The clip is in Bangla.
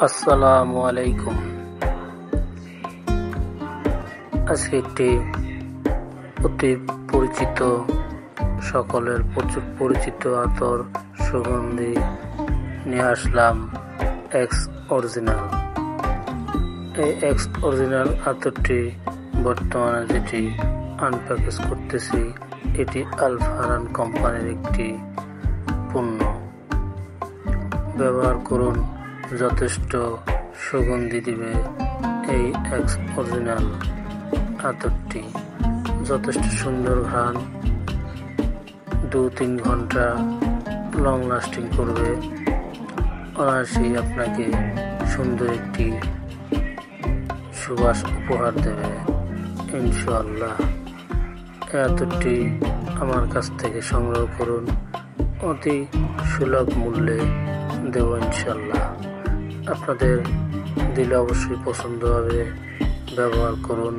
আসসালামু আলাইকুম। আজকে একটি অতি পরিচিত, সকলের প্রচুর পরিচিত আতর সুগন্ধি নিয়ে আসলাম, এক্স অরিজিনাল। এই এক্স অরিজিনাল আতরটি বর্তমানে যেটি আনপ্যাকেজ করতেছি, এটি আলফারান কোম্পানির একটি পণ্য। ব্যবহার করুন, যথেষ্ট সুগন্ধি দিবে এই এক্স অরিজিনাল আতরটি। যথেষ্ট সুন্দর ঘ্রাণ, 2-3 ঘন্টা লং লাস্টিং করবে। অনায়াসেই আপনাকে সুন্দর একটি সুবাস উপহার দেবে ইনশাআল্লাহ। এই আতরটি আমার কাছ থেকে সংগ্রহ করুন, অতি সুলভ মূল্যে দেব ইনশাআল্লাহ। আপনাদের দিলে অবশ্যই পছন্দ হবে। ব্যবহার করুন।